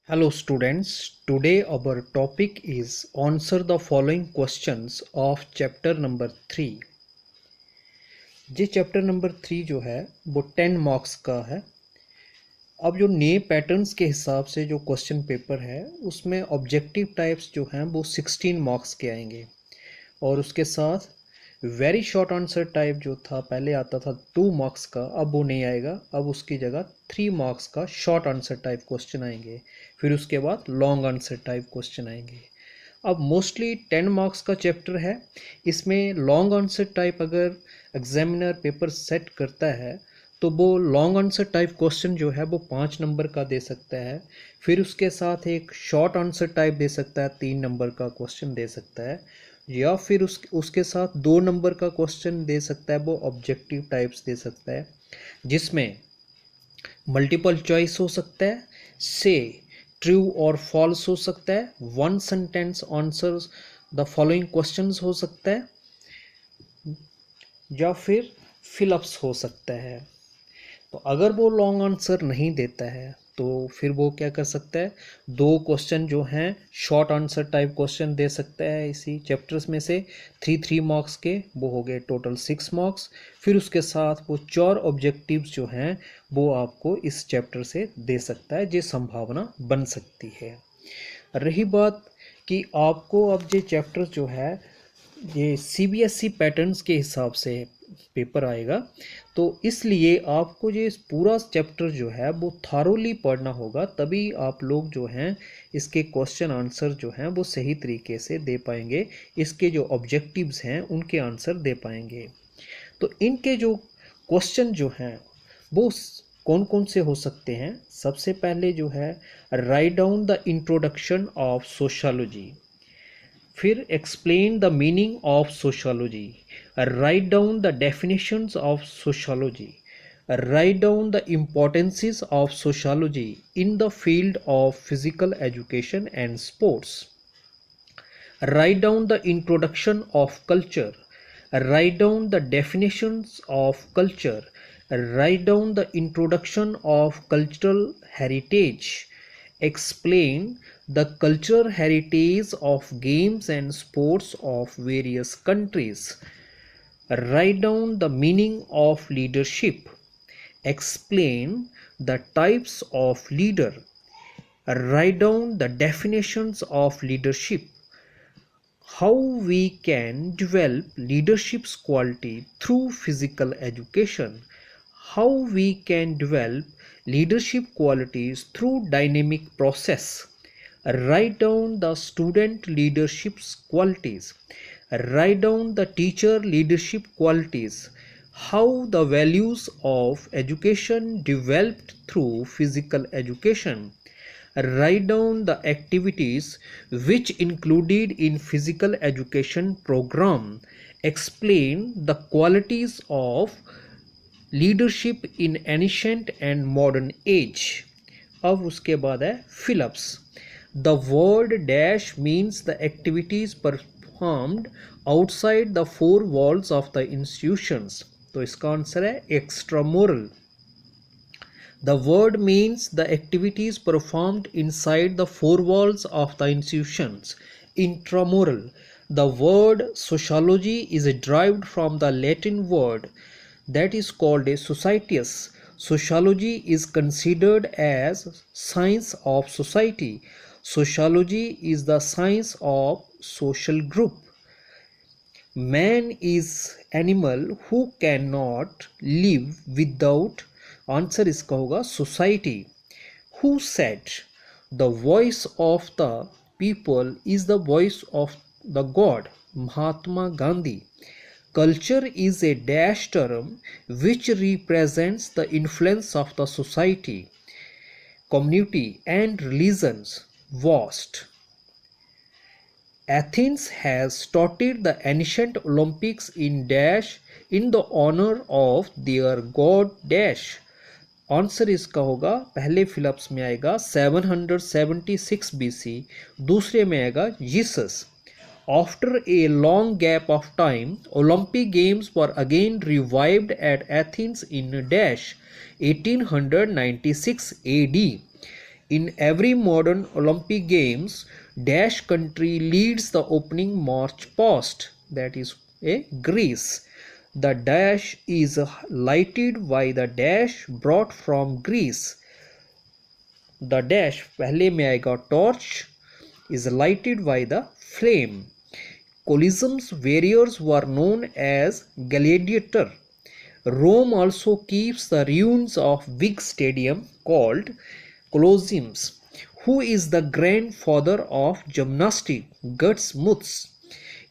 Hello students, today our topic is answer the following questions of chapter number 3। ये chapter number 3 जो है वो 10 marks का है। अब जो नए पैटर्न्स के हिसाब से जो क्वेश्चन पेपर है उसमें ऑब्जेक्टिव टाइप्स जो हैं वो 16 मार्क्स के आएंगे और उसके साथ वेरी शॉर्ट आंसर टाइप जो था पहले आता था 2 मार्क्स का, अब वो नहीं आएगा। अब उसकी जगह 3 मार्क्स का शॉर्ट आंसर टाइप क्वेश्चन आएंगे, फिर उसके बाद लॉन्ग आंसर टाइप क्वेश्चन आएंगे। अब मोस्टली 10 मार्क्स का चैप्टर है। इसमें लॉन्ग आंसर टाइप अगर एग्जामिनर पेपर सेट करता है तो वो लॉन्ग आंसर टाइप क्वेश्चन जो है वो 5 नंबर का दे सकता है, फिर उसके साथ एक शॉर्ट आंसर टाइप दे सकता है, 3 नंबर का क्वेश्चन दे सकता है, या फिर उसके साथ 2 नंबर का क्वेश्चन दे सकता है, वो ऑब्जेक्टिव टाइप्स दे सकता है जिसमें मल्टीपल चॉइस हो सकता है, से ट्रू और फॉल्स हो सकता है, one sentence answers the following questions हो सकता है, या फिर फिलअप्स हो सकता है। तो अगर वो लॉन्ग आंसर नहीं देता है तो फिर वो क्या कर सकता है, 2 क्वेश्चन जो हैं शॉर्ट आंसर टाइप क्वेश्चन दे सकता है इसी चैप्टर्स में से, 3 मार्क्स के, वो हो गए टोटल 6 मार्क्स। फिर उसके साथ वो 4 ऑब्जेक्टिव्स जो हैं वो आपको इस चैप्टर से दे सकता है, ये संभावना बन सकती है। रही बात कि आपको अब ये चैप्टर जो है ये सीबीएसई पैटर्न्स के हिसाब से पेपर आएगा, तो इसलिए आपको ये पूरा चैप्टर जो है वो थारोली पढ़ना होगा, तभी आप लोग जो हैं इसके क्वेश्चन आंसर जो हैं वो सही तरीके से दे पाएंगे, इसके जो ऑब्जेक्टिव्स हैं उनके आंसर दे पाएंगे। तो इनके जो क्वेश्चन जो हैं वो कौन कौन से हो सकते हैं। सबसे पहले जो है, write down the introduction of sociology, फिर explain the meaning of sociology, write down the definitions of sociology, write down the importances of sociology in the field of physical education and sports, write down the introduction of culture, write down the definitions of culture, write down the introduction of cultural heritage, explain the cultural heritage of games and sports of various countries, write down the meaning of leadership, explain the types of leader, write down the definitions of leadership, how we can develop leadership quality through physical education, how we can develop leadership qualities through dynamic process, write down the student leadership qualities, write down the teacher leadership qualities, how the values of education developed through physical education, write down the activities which included in physical education program, explain the qualities of leadership in ancient and modern age। अब उसके बाद है fill-ups. The word dash means the activities performed outside the 4 walls of the institutions, तो इसका answer है एक्स्ट्रामोरल। The word means the activities performed inside the 4 walls of the institutions. Intramural. The word sociology is derived from the Latin word that is called a societas. Sociology is considered as science of society. Sociology is the science of social group. Man is animal who cannot live without, answer इसका होगा society. Who said the voice of the people is the voice of the God, Mahatma Gandhi. Culture is a dash term which represents the influence of the society, community and religions vast. Athens has started the ancient Olympics in dash in the honor of their god dash। Answer इसका होगा, पहले fill-ups में आएगा 776 BC, दूसरे में आएगा Jesus. After a long gap of time Olympic games were again revived at Athens in dash 1896 AD। In every modern Olympic Games, dash country leads the opening march past, that is a Greece. The dash is lighted by the dash brought from Greece. The dash पहले में आएगा torch is lighted by the flame. Colosseum's warriors were known as gladiator. Rome also keeps the ruins of big stadium called Colosseums. Who is the grandfather of gymnastic? Guts Muts.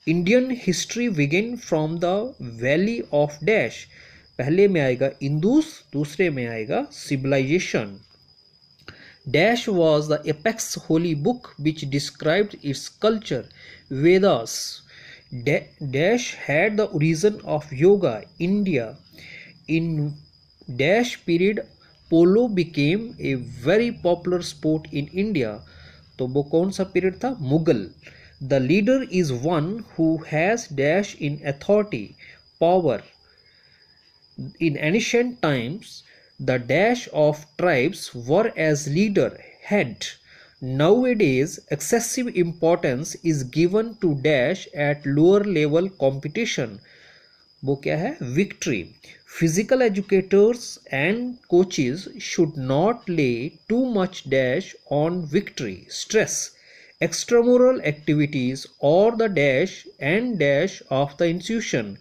Indian history began from the valley of dash. पहले में आएगा Indus, दूसरे में आएगा civilization. Dash was the apex holy book which described its culture, Vedas. Dash had the origin of yoga, India. In dash period, polo became a very popular sport in India. तो वो कौन सा period था? Mughal. The leader is one who has dash in authority, power. In ancient times, the dash of tribes were as leader, head. Nowadays, excessive importance is given to dash at lower level competition. वो क्या है? Victory. Physical educators and coaches should not lay too much dash on victory, stress, extramural activities or the dash and dash of the institution.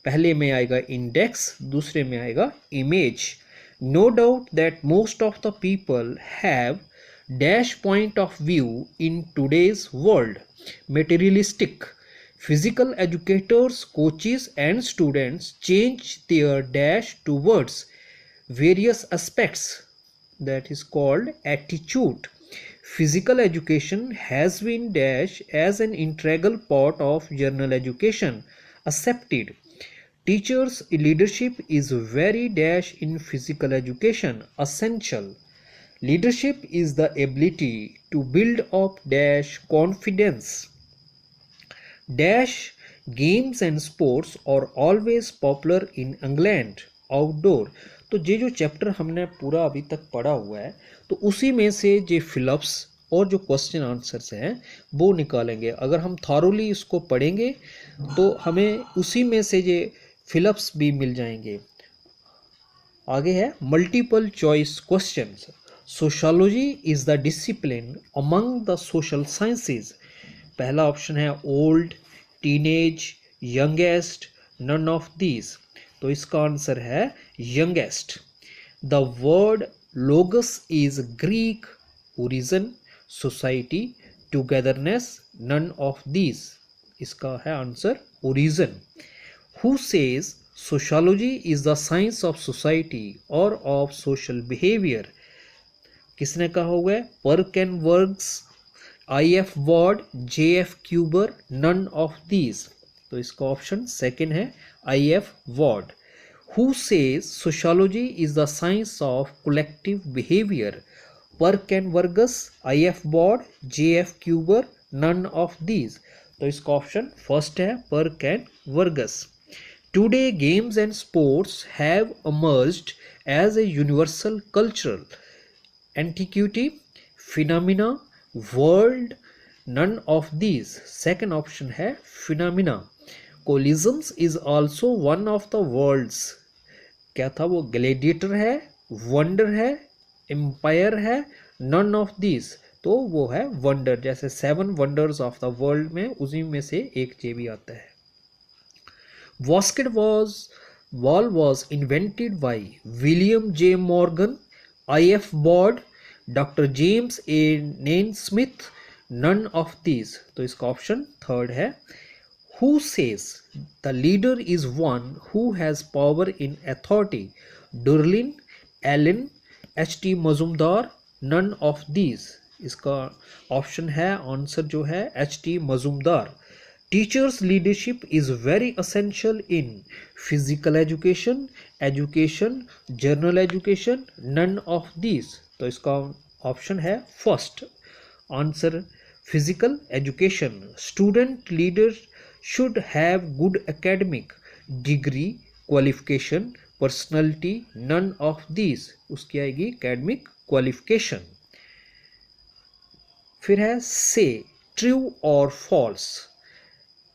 पहले में आएगा index, दूसरे में आएगा image. No doubt that most of the people have dash point of view in today's world, materialistic. Physical educators, coaches and students change their dash towards various aspects, that is called attitude. Physical education has been dash as an integral part of general education, accepted. Teachers' leadership is very dash in physical education, essential. Leadership is the ability to build up dash confidence. Dash games and sports are always popular in England, outdoor. तो ये जो chapter हमने पूरा अभी तक पढ़ा हुआ है, तो उसी में से जो फिलअप्स और जो क्वेश्चन आंसर्स हैं वो निकालेंगे. अगर हम थॉरोली इसको पढ़ेंगे तो हमें उसी में से ये फिलअप्स भी मिल जाएंगे. आगे है multiple choice questions. Sociology is the discipline among the social sciences. पहला ऑप्शन है old, teenage, youngest, none of these. तो इसका आंसर है youngest. The word logos is Greek origin, society, togetherness, none of these. इसका है answer origin. Who says sociology is the science of society or of social behavior? किसने कहा हुआ है? Perk and Works, I.F. Ward, J.F. Kuber, none of these. तो इसका option second है I.F. Ward. Who says sociology is the science of collective behavior? Perk and Vargas, I.F. Ward, J.F. Kuber, none of these. तो इसका option first है Perk and Vargas. Today, games and sports have emerged as a universal cultural antiquity, phenomena, world, none of these. Second option है phenomena. Colosseums is also one of the worlds. क्या था वो? Gladiator है, wonder है, empire है, none of these. तो वो है वंडर. जैसे 7 वंडर्स ऑफ द वर्ल्ड में उसी में से एक ये भी आता है. Basketball was invented by William J. Morgan, I.F. Ward, Dr. James A. Naismith, none of these. तो इसका ऑप्शन थर्ड है. Who says the leader is one who has power in authority? Durlin, Allen, H.T. Mazumdar, none of these. इसका option है answer जो है H.T. Mazumdar. Teachers' leadership is very essential in physical education, general education, none of these. तो इसका option है first answer physical education. Student leaders should have good academic, degree, qualification, personality, none of these. उसकी आएगी academic qualification. फिर है से, true और false.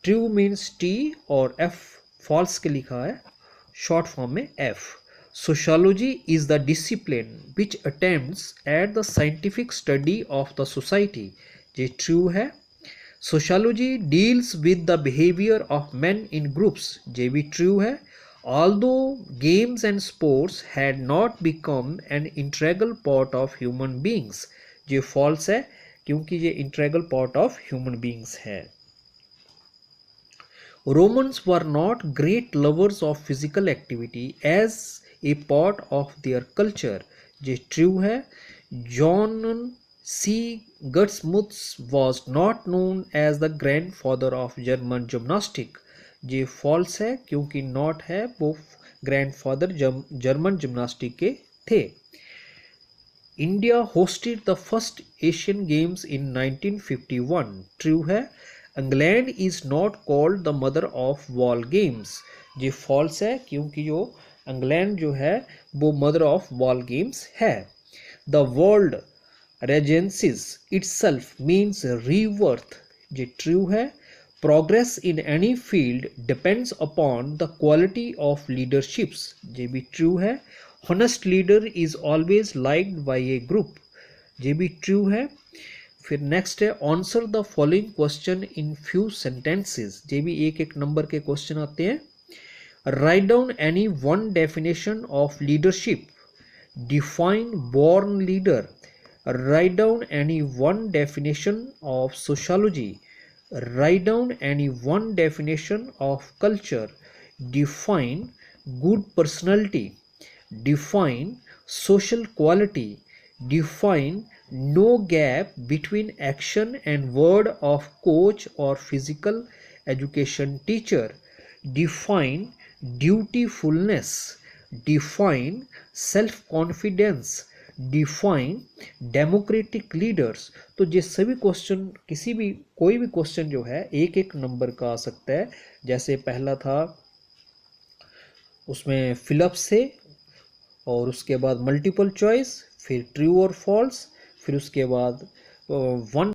True means T और एफ फॉल्स के लिखा है शॉर्ट फॉर्म में F. Sociology is the discipline which attempts at the scientific study of the society, ये ट्रू है। Sociology deals with the behaviour of men in groups, ये भी true है। Although games and sports had not become an integral part of human beings, ये false है क्योंकि ये integral part of human beings है। Romans were not great lovers of physical activity as a part of their culture, ये true है। John C. Gutsmuth was not known as the grandfather of German gymnastics, ये false है क्योंकि not है वो grandfather German gymnastic के थे। India hosted the first Asian games in 1951, true है। England is not called the mother of ball games, ये false है क्योंकि जो इंग्लैंड जो है वो मदर ऑफ वॉल गेम्स है। The word regencies itself means rebirth, ये ट्रू है। Progress in any field depends upon the quality of leaderships, ये भी ट्रू है। Honest leader is always liked by a group, ये भी ट्रू है। फिर नेक्स्ट है answer the following question in few sentences, ये भी एक एक नंबर के क्वेश्चन आते हैं। Write down any one definition of leadership, define born leader. Write down any one definition of sociology. Write down any one definition of culture. Define good personality. Define social quality. Define no gap between action and word of coach or physical education teacher. Define dutifulness. Define self-confidence. Define democratic leaders. तो ये सभी question किसी भी कोई भी question जो है एक एक नंबर का आ सकता है। जैसे पहला था उसमें फिलअप से, और उसके बाद मल्टीपल चॉइस, फिर ट्रू और फॉल्स, फिर उसके बाद वन